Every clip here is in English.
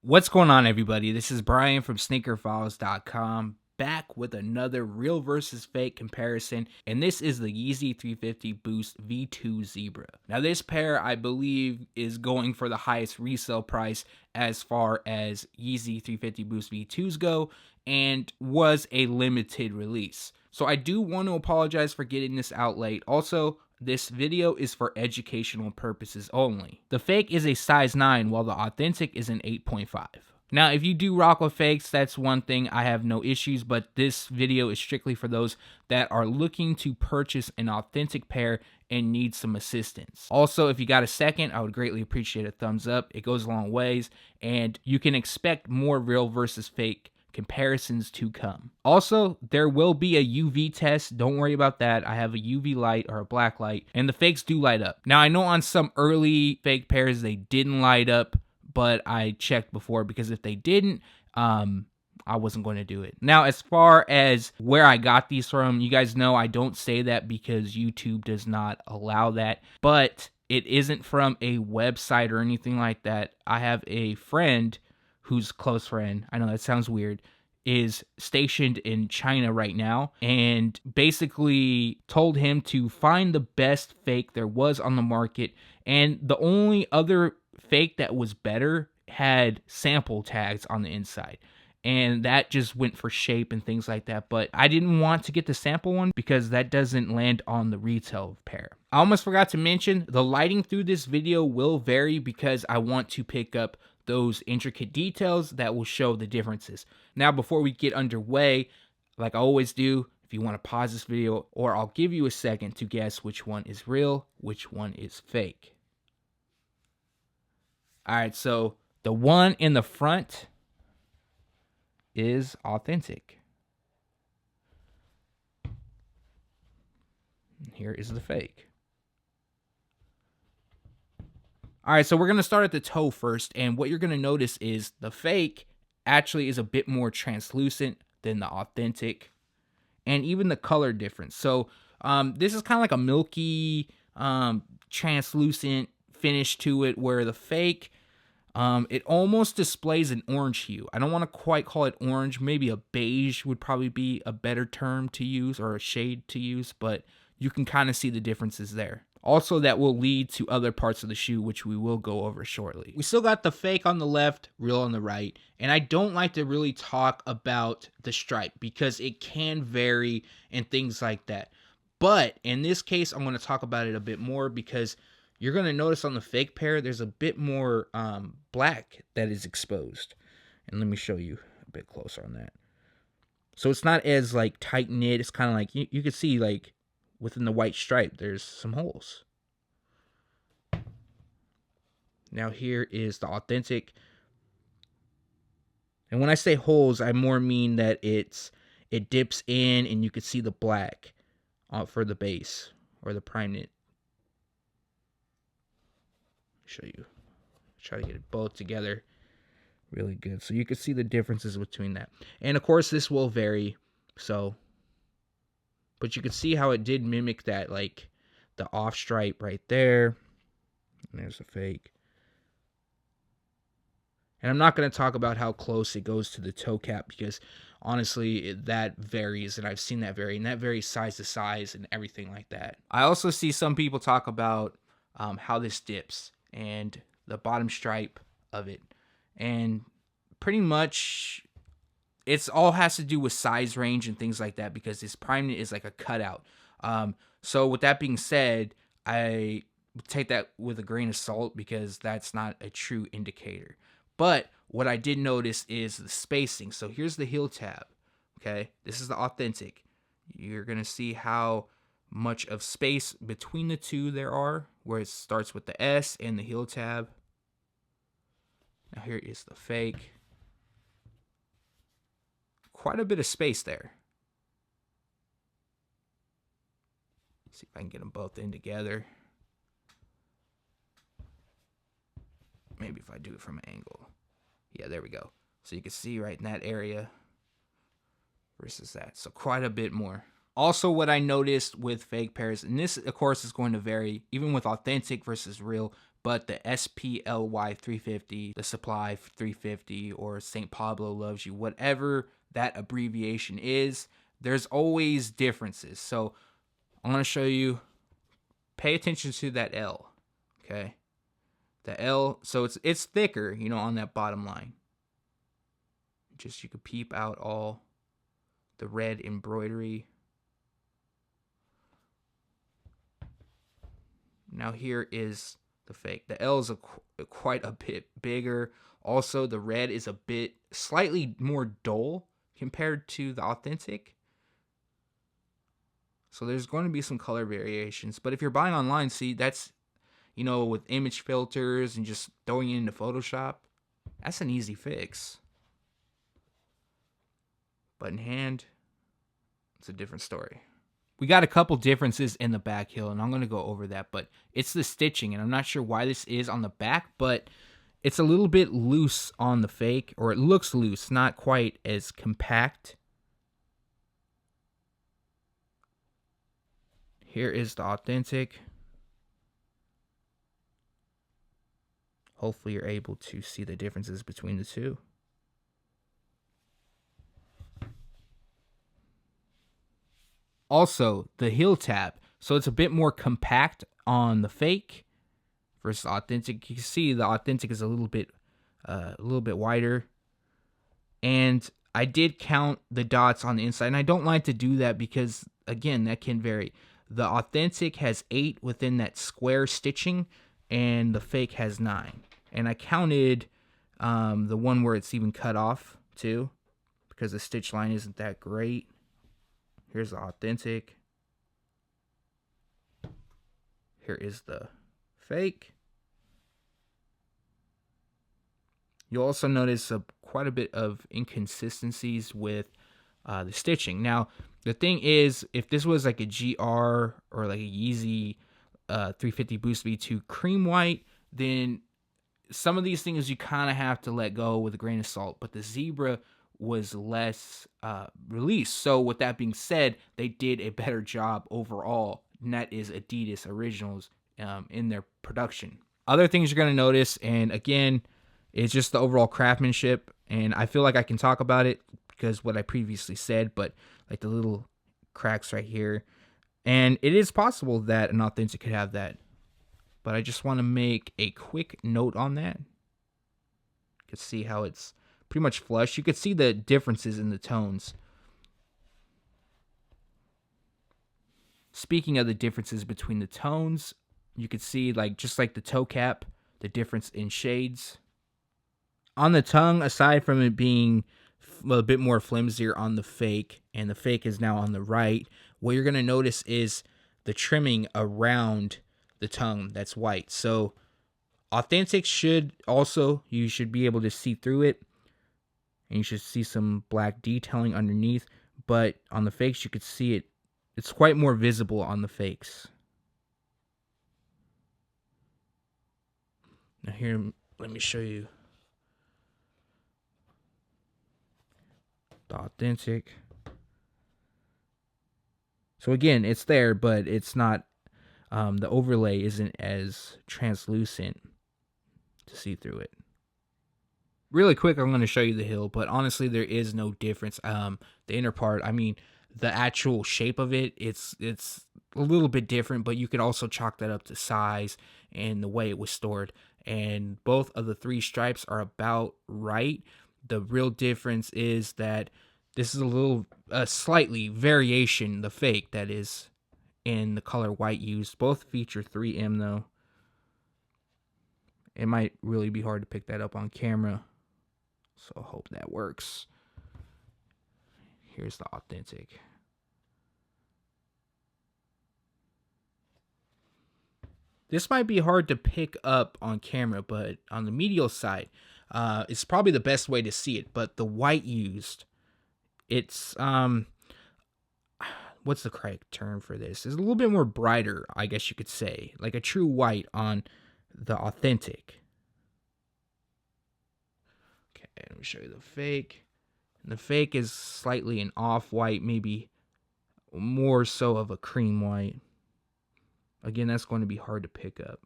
What's going on, everybody? This is Brian from SneakerFiles.com, back with another real versus fake comparison, and this is the Yeezy 350 Boost V2 Zebra. Now, this pair, I believe, is going for the highest resale price as far as Yeezy 350 Boost V2s go, and was a limited release. So I do want to apologize for getting this out late. Also, this video is for educational purposes only. The fake is a size 9 while the authentic is an 8.5. Now, if you do rock with fakes, that's one thing. I have no issues, but this video is strictly for those that are looking to purchase an authentic pair and need some assistance. Also, if you got a second, I would greatly appreciate a thumbs up. It goes a long ways, and you can expect more real versus fake comparisons to come. Also, there will be a UV test. Don't worry about that. I have a UV light or a black light, and the fakes do light up. Now, I know on some early fake pairs they didn't light up, but I checked before because if they didn't, I wasn't going to do it. Now, as far as where I got these from, you guys know I don't say that because YouTube does not allow that, but it isn't from a website or anything like that. I have a friend who's close friend, I know that sounds weird, is stationed in China right now, and basically told him to find the best fake there was on the market, and the only other fake that was better had sample tags on the inside. And that just went for shape and things like that. But I didn't want to get the sample one because that doesn't land on the retail pair. I almost forgot to mention the lighting through this video will vary because I want to pick up those intricate details that will show the differences. Now, before we get underway, like I always do, if you want to pause this video, or I'll give you a second to guess which one is real, which one is fake. All right, so the one in the front is authentic. Here is the fake. All right, so we're going to start at the toe first, and what you're going to notice is the fake actually is a bit more translucent than the authentic, and even the color difference. So this is kind of like a milky, translucent finish to it, where the fake, it almost displays an orange hue. I don't want to quite call it orange. Maybe a beige would probably be a better term to use, or a shade to use, but you can kind of see the differences there. Also, that will lead to other parts of the shoe, which we will go over shortly. We still got the fake on the left, real on the right, and I don't like to really talk about the stripe because it can vary and things like that. But in this case, I'm going to talk about it a bit more because you're going to notice on the fake pair, there's a bit more black that is exposed. And let me show you a bit closer on that. So it's not as like tight knit. It's kind of like, you can see like within the white stripe, there's some holes. Now here is the authentic. And when I say holes, I more mean that it dips in and you can see the black for the base or the prime knit. Show you. Try to get it both together really good so you can see the differences between that. And of course this will vary, so but you can see how it did mimic that, like the off stripe right there. And there's a fake. And I'm not going to talk about how close it goes to the toe cap because honestly that varies, and I've seen that vary, and that varies size to size and everything like that. I also see some people talk about how this dips and the bottom stripe of it, and pretty much it's all has to do with size range and things like that because this prime knit is like a cutout. So with that being said, I take that with a grain of salt because that's not a true indicator. But what I did notice is the spacing. So here's the heel tab. Okay, this is the authentic. You're gonna see how much of space between the two there are, where it starts with the S and the heel tab. Now here is the fake. Quite a bit of space there. Let's see if I can get them both in together. Maybe if I do it from an angle. Yeah, there we go. So you can see right in that area versus that. So quite a bit more. Also, what I noticed with fake pairs, and this of course is going to vary even with authentic versus real, but the SPLY 350, the Supply 350, or St. Pablo Loves You, whatever that abbreviation is, there's always differences. So I'm going to show you, pay attention to that L, okay? The L, so it's thicker, you know, on that bottom line. Just you could peep out all the red embroidery. Now here is the fake. The L is quite a bit bigger. Also, the red is a bit slightly more dull compared to the authentic. So there's going to be some color variations. But if you're buying online, see, that's, you know, with image filters and just throwing it into Photoshop, that's an easy fix. But in hand, it's a different story. We got a couple differences in the back heel, and I'm going to go over that, but it's the stitching, and I'm not sure why this is on the back, but it's a little bit loose on the fake, or it looks loose, not quite as compact. Here is the authentic. Hopefully you're able to see the differences between the two. Also, the heel tab. So it's a bit more compact on the fake versus authentic. You can see the authentic is a little bit wider. And I did count the dots on the inside, and I don't like to do that because, again, that can vary. The authentic has 8 within that square stitching, and the fake has 9. And I counted the one where it's even cut off too, because the stitch line isn't that great. Here's the authentic. Here is the fake. You'll also notice quite a bit of inconsistencies with the stitching. Now, the thing is, if this was like a GR or like a Yeezy 350 Boost V2 cream white, then some of these things you kind of have to let go with a grain of salt. But the Zebra was less released. So with that being said, they did a better job overall, and that is Adidas Originals in their production. Other things you're going to notice, and again, it's just the overall craftsmanship, and I feel like I can talk about it because what I previously said, but like the little cracks right here, and it is possible that an authentic could have that, but I just want to make a quick note on that. You can see how it's pretty much flush. You could see the differences in the tones. Speaking of the differences between the tones, you could see, like, just like the toe cap, the difference in shades. On the tongue, aside from it being a bit more flimsier on the fake, and the fake is now on the right, what you're going to notice is the trimming around the tongue that's white. So authentic should also, you should be able to see through it, and you should see some black detailing underneath, but on the fakes you could see it. It's quite more visible on the fakes. Now here, let me show you the authentic. So again, it's there, but it's not, the overlay isn't as translucent to see through it. Really quick, I'm going to show you the heel, but honestly, there is no difference. The inner part, I mean, the actual shape of it, it's a little bit different, but you could also chalk that up to size and the way it was stored. And both of the 3 stripes are about right. The real difference is that this is a slightly variation, the fake, that is in the color white used. Both feature 3M though. It might really be hard to pick that up on camera, so I hope that works. Here's the authentic. This might be hard to pick up on camera, but on the medial side, it's probably the best way to see it. But the white used, it's what's the correct term for this? It's a little bit more brighter, I guess you could say, like a true white on the authentic. Okay, let me show you the fake. And the fake is slightly an off-white, maybe more so of a cream white. Again, that's going to be hard to pick up.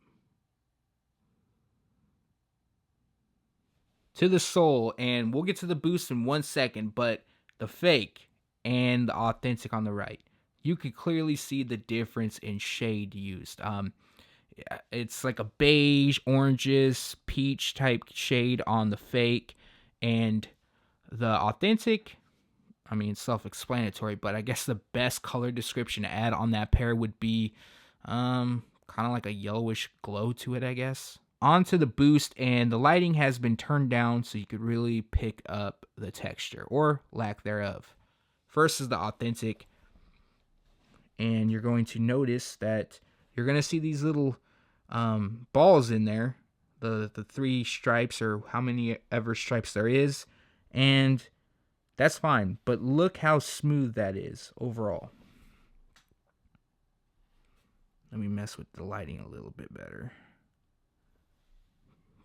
to the sole, and we'll get to the Boost in 1 second, but the fake and the authentic on the right, you could clearly see the difference in shade used. It's like a beige, oranges, peach type shade on the fake, and the authentic, I mean, self-explanatory, but I guess the best color description to add on that pair would be kind of like a yellowish glow to it, I guess. Onto the Boost, and the lighting has been turned down so you could really pick up the texture or lack thereof. First is the authentic, and you're going to notice that you're going to see these little balls in there, the 3 stripes or how many ever stripes there is, and that's fine, but look how smooth that is overall. Let me mess with the lighting a little bit better.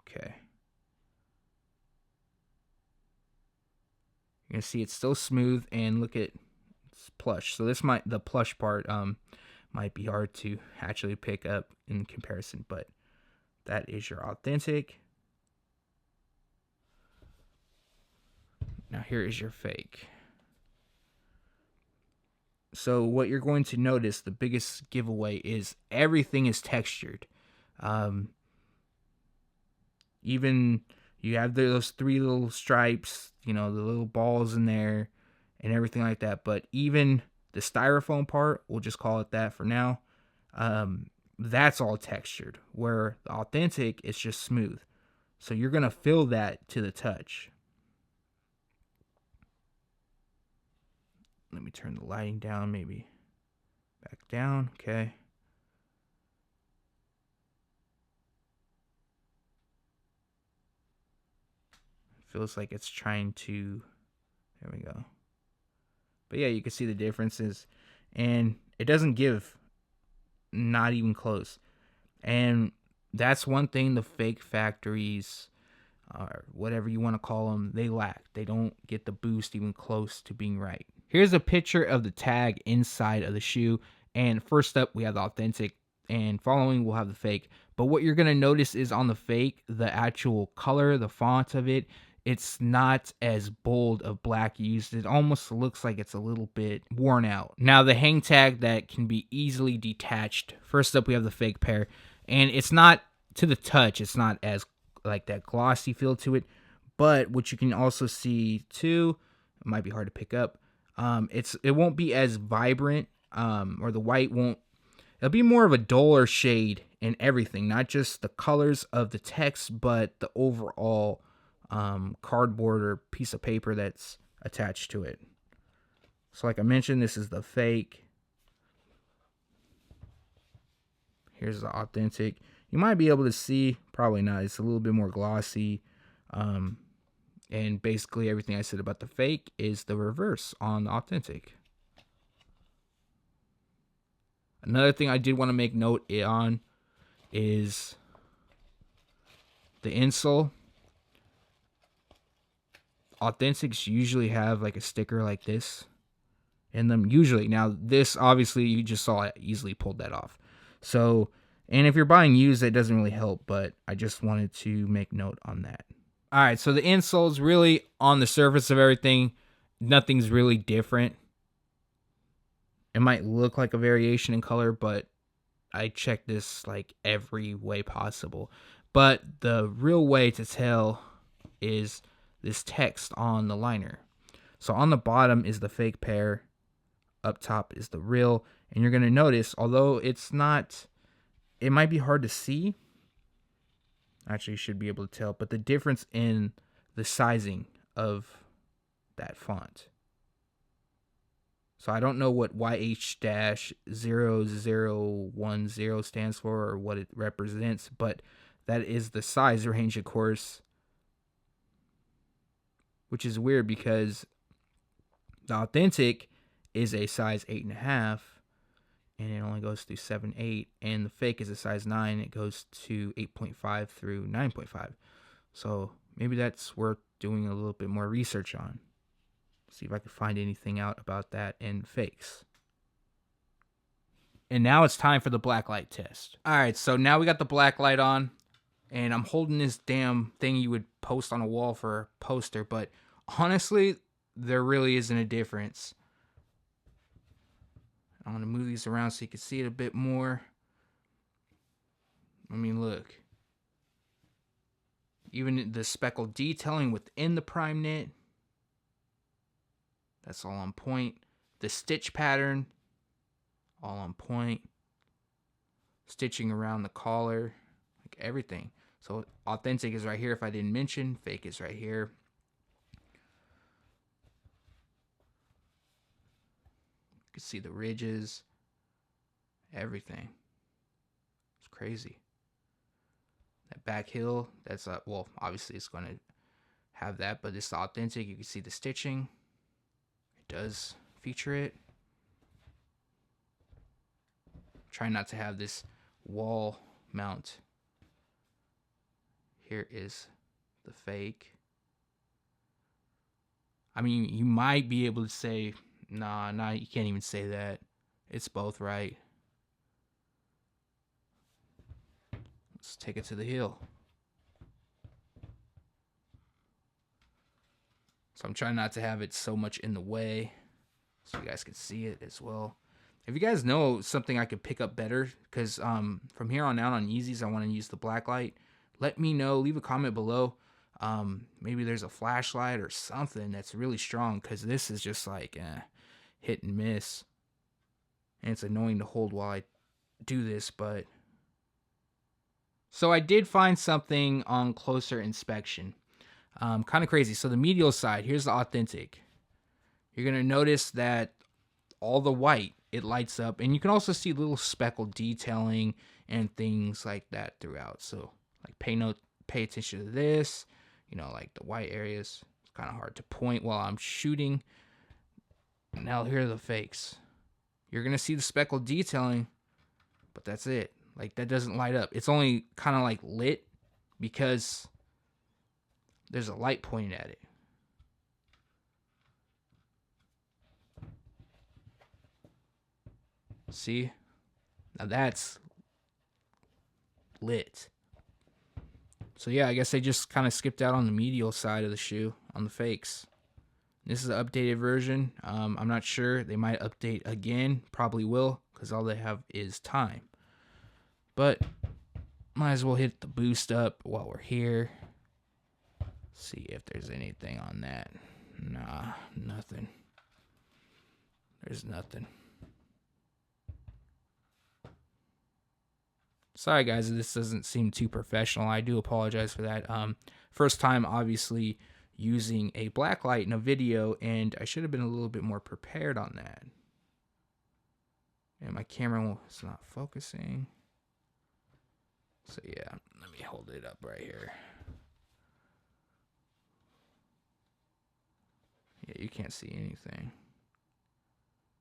Okay. You're gonna see it's still smooth, and look at it's plush. So the plush part might be hard to actually pick up in comparison, but that is your authentic. Now here is your fake. So what you're going to notice, the biggest giveaway, is everything is textured. Even you have those 3 little stripes, the little balls in there and everything like that. But even the styrofoam part, we'll just call it that for now, that's all textured, where the authentic is just smooth. So you're going to feel that to the touch. Let me turn the lighting down, maybe back down. Okay. Feels like it's trying to, there we go. But yeah, you can see the differences, and it doesn't give, not even close. And that's one thing the fake factories, or whatever you want to call them, they lack. They don't get the Boost even close to being right. Here's a picture of the tag inside of the shoe, and first up we have the authentic, and following we'll have the fake. But what you're going to notice is on the fake, the actual color, the font of it, it's not as bold of black used. It almost looks like it's a little bit worn out. Now the hang tag that can be easily detached. First up we have the fake pair, and it's not, to the touch, it's not as like that glossy feel to it. But what you can also see too, it might be hard to pick up, it won't be as vibrant, or the white won't, it'll be more of a duller shade in everything, not just the colors of the text, but the overall cardboard or piece of paper that's attached to it. So like I mentioned, this is the fake. Here's the authentic. You might be able to see, probably not, it's a little bit more glossy. And basically everything I said about the fake is the reverse on the authentic. Another thing I did want to make note on is the insole. Authentics usually have like a sticker like this in them, usually. Now this, obviously you just saw it easily pulled that off. So, and if you're buying used, that doesn't really help, but I just wanted to make note on that. All right, so the insole's really on the surface of everything. Nothing's really different. It might look like a variation in color, but I checked this like every way possible. But the real way to tell is this text on the liner. So on the bottom is the fake pair, up top is the real, and you're going to notice, although it's not, it might be hard to see, actually you should be able to tell, but the difference in the sizing of that font. So I don't know what YH-0010 stands for or what it represents, but that is the size range, of course, which is weird because the authentic is a size 8.5, and it only goes through 7, 8, and the fake is a size 9. It goes to 8.5 through 9.5. So maybe that's worth doing a little bit more research on. See if I can find anything out about that in fakes. And now it's time for the blacklight test. All right, so now we got the blacklight on. And I'm holding this damn thing you would post on a wall for a poster, but honestly, there really isn't a difference. I'm going to move these around so you can see it a bit more. I mean, look. Even the speckled detailing within the prime knit, that's all on point. The stitch pattern, all on point. Stitching around the collar, like everything. So authentic is right here if I didn't mention. Fake is right here. You can see the ridges, everything. It's crazy. That back heel, that's well, obviously it's going to have that, but it's authentic. You can see the stitching. It does feature it. Try not to have this wall mount. Here is the fake. I mean, you might be able to say, nah, you can't even say that. It's both right. Let's take it to the heel. So I'm trying not to have it so much in the way so you guys can see it as well. If you guys know something I could pick up better, because from here on out on Yeezys, I want to use the Blacklight, let me know. Leave a comment below. Maybe there's a flashlight or something that's really strong, because this is just like hit and miss. And it's annoying to hold while I do this, but... So I did find something on closer inspection. Kind of crazy. So the medial side, here's the authentic. You're going to notice that all the white, it lights up. And you can also see little speckled detailing and things like that throughout. So like pay attention to this. You know, like the white areas. It's kind of hard to point while I'm shooting. Now here are the fakes. You're going to see the speckled detailing, but that's it. Like, that doesn't light up. It's only kind of like lit because there's a light pointed at it. See? Now that's lit. So yeah, I guess they just kind of skipped out on the medial side of the shoe on the fakes. This is an updated version. I'm not sure. They might update again. Probably will, because all they have is time. But might as well hit the boost up while we're here. See if there's anything on that. Nah, nothing. There's nothing. Sorry guys, this doesn't seem too professional. I do apologize for that. First time obviously using a blacklight in a video, and I should have been a little bit more prepared on that. And my camera is not focusing. So yeah, let me hold it up right here. Yeah, you can't see anything.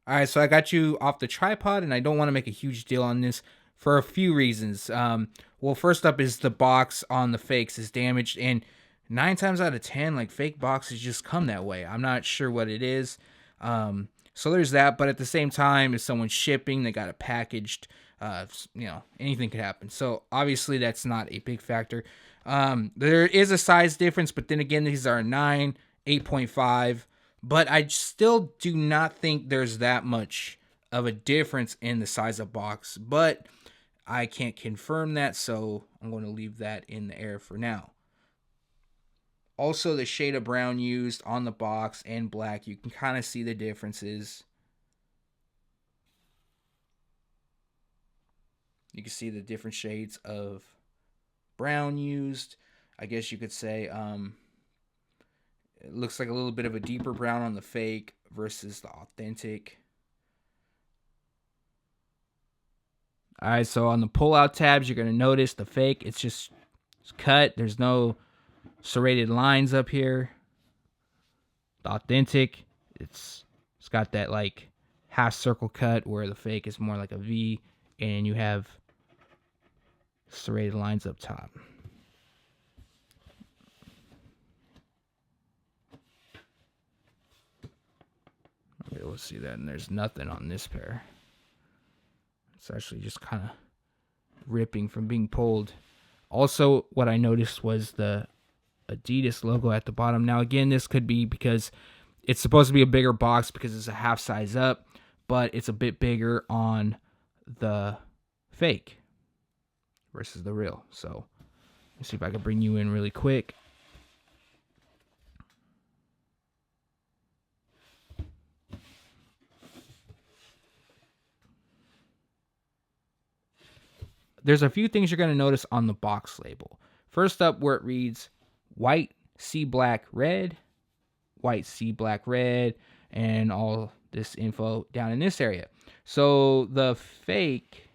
All right, so I got you off the tripod, and I don't want to make a huge deal on this for a few reasons. Well, first up is the box on the fakes is damaged, and 9 times out of 10, like, fake boxes just come that way. I'm not sure what it is. So there's that, but at the same time, if someone's shipping, they got it packaged, you know, anything could happen. So obviously that's not a big factor. There is a size difference, but then again, these are 9, 8.5, but I still do not think there's that much of a difference in the size of box, but I can't confirm that, so I'm going to leave that in the air for now. Also, the shade of brown used on the box and black, you can kind of see the differences. You can see the different shades of brown used. I guess you could say it looks like a little bit of a deeper brown on the fake versus the authentic. All right, so on the pull-out tabs, you're going to notice the fake, it's cut. There's no serrated lines up here. The authentic, it's got that like half circle cut where the fake is more like a V, and you have serrated lines up top. Okay, we'll see that, and there's nothing on this pair. It's actually just kind of ripping from being pulled Also, what I noticed was the Adidas logo at the bottom. Now, again, this could be because it's supposed to be a bigger box because it's a half size up, but it's a bit bigger on the fake versus the real. So let's see if I can bring you in really quick. There's a few things you're going to notice on the box label. First up, where it reads white, C black, red, white, C black, red, and all this info down in this area. So the fake,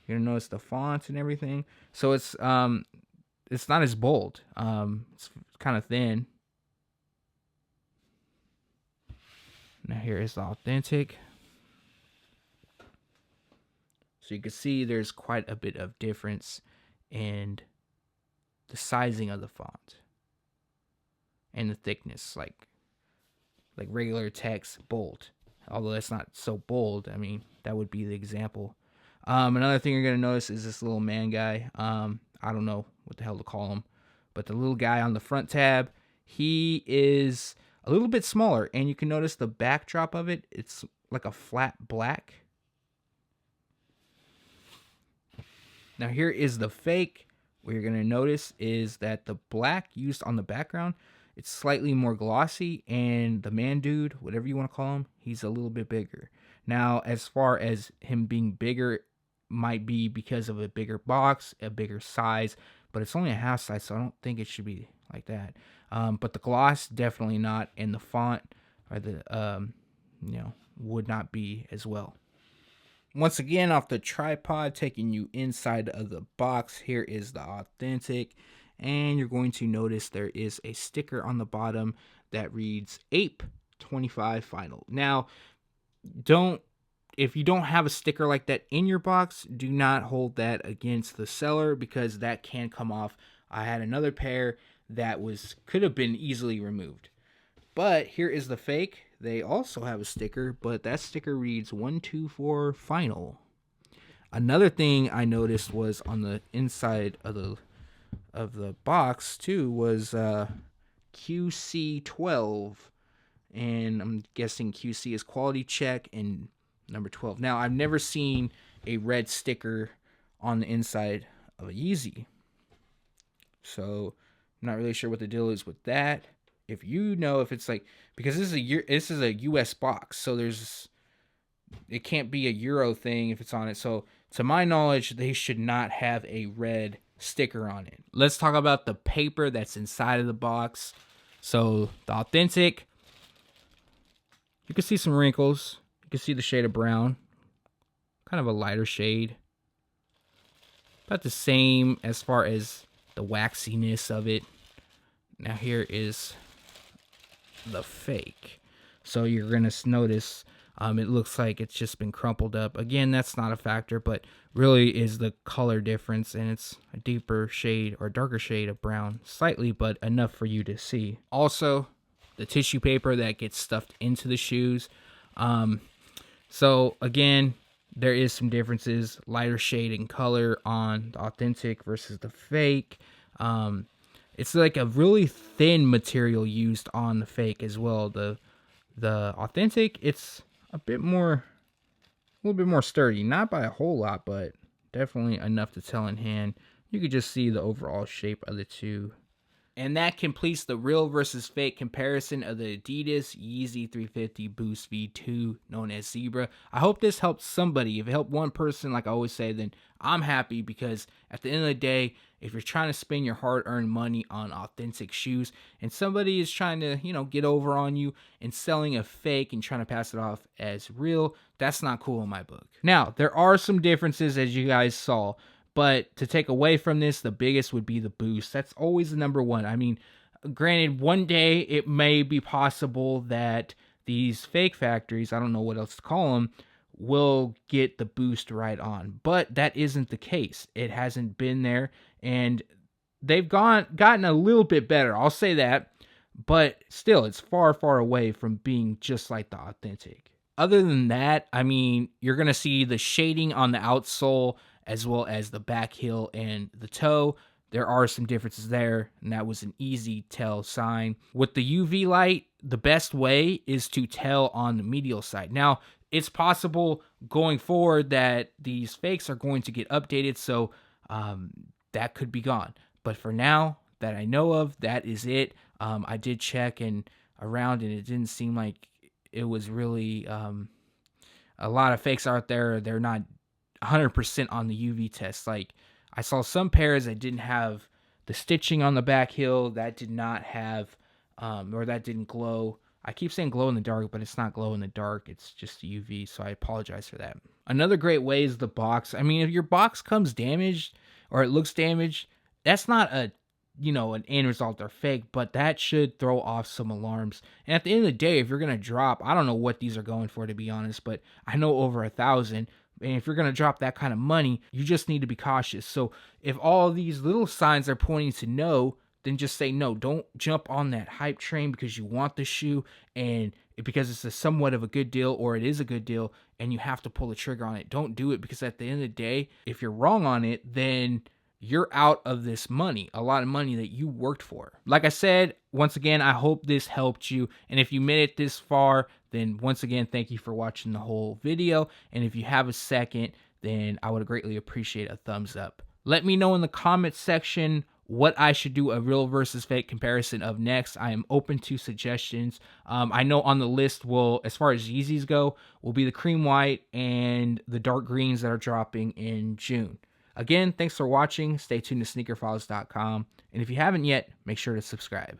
you're gonna notice the fonts and everything. So it's not as bold. It's kind of thin. Now here is the authentic. So you can see there's quite a bit of difference in the sizing of the font and the thickness, like regular text bold. Although that's not so bold. I mean, that would be the example. Another thing you're gonna notice is this little man guy. I don't know what the hell to call him, but the little guy on the front tab, he is a little bit smaller, and you can notice the backdrop of it. It's like a flat black. Now here is the fake. What you're gonna notice is that the black used on the background, it's slightly more glossy, and the man dude, whatever you want to call him, he's a little bit bigger. Now, as far as him being bigger, might be because of a bigger box, a bigger size, but it's only a half size, so I don't think it should be like that. But the gloss, definitely not, and the font, or the would not be as well. Once again, off the tripod, taking you inside of the box, here is the authentic, and you're going to notice there is a sticker on the bottom that reads Ape 25 Final. Now, if you don't have a sticker like that in your box, do not hold that against the seller, because that can come off. I had another pair that could have been easily removed. But here is the fake. They also have a sticker, but that sticker reads 124 Final. Another thing I noticed was on the inside of the box too was QC12, and I'm guessing QC is quality check and number 12. Now, I've never seen a red sticker on the inside of a Yeezy, so I'm not really sure what the deal is with that. If you know if it's like, because this is a US box, so it can't be a Euro thing if it's on it. So to my knowledge, they should not have a red sticker on it. Let's talk about the paper that's inside of the box. So the authentic, you can see some wrinkles. You can see the shade of brown, kind of a lighter shade. About the same as far as the waxiness of it. Now here is the fake. So you're gonna notice it looks like it's just been crumpled up. Again, that's not a factor, but really is the color difference, and it's a deeper shade or darker shade of brown, slightly, but enough for you to see. Also, the tissue paper that gets stuffed into the shoes. So again, there is some differences, lighter shade in color on the authentic versus the fake. It's like a really thin material used on the fake as well. The authentic, it's a little bit more sturdy. Not by a whole lot, but definitely enough to tell in hand. You could just see the overall shape of the two. And that completes the real versus fake comparison of the Adidas Yeezy 350 Boost V2, known as Zebra. I hope this helped somebody. If it helped one person, like I always say, then I'm happy, because at the end of the day, if you're trying to spend your hard-earned money on authentic shoes and somebody is trying to, get over on you and selling a fake and trying to pass it off as real, that's not cool in my book. Now, there are some differences, as you guys saw, but to take away from this, the biggest would be the Boost. That's always the number one. I mean, granted, one day it may be possible that these fake factories, I don't know what else to call them, will get the Boost right on. But that isn't the case. It hasn't been there, and they've gotten a little bit better. I'll say that. But still, it's far, far away from being just like the authentic. Other than that, I mean, you're going to see the shading on the outsole as well as the back heel and the toe. There are some differences there, and that was an easy tell sign. With the UV light, the best way is to tell on the medial side. Now, it's possible going forward that these fakes are going to get updated, so that could be gone. But for now, that I know of, that is it. I did check and around, and it didn't seem like it was really a lot of fakes out there. They're not 100% on the UV test. Like, I saw some pairs that didn't have the stitching on the back heel, that did not have, or that didn't glow. I keep saying glow in the dark, but it's not glow in the dark. It's just UV, so I apologize for that. Another great way is the box. I mean, if your box comes damaged or it looks damaged, that's not an end result or fake, but that should throw off some alarms. And at the end of the day, if you're going to drop, I don't know what these are going for, to be honest, but I know over 1,000. And if you're going to drop that kind of money, you just need to be cautious. So if all these little signs are pointing to no, then just say no. Don't jump on that hype train because you want the shoe and because it's somewhat of a good deal, or it is a good deal and you have to pull the trigger on it. Don't do it, because at the end of the day, if you're wrong on it, then you're out of this money, a lot of money that you worked for. Like I said, once again, I hope this helped you. And if you made it this far, then once again, thank you for watching the whole video. And if you have a second, then I would greatly appreciate a thumbs up. Let me know in the comments section what I should do a real versus fake comparison of next. I am open to suggestions. I know on the list will, as far as Yeezys go, will be the cream white and the dark greens that are dropping in June. Again, thanks for watching. Stay tuned to SneakerFiles.com. And if you haven't yet, make sure to subscribe.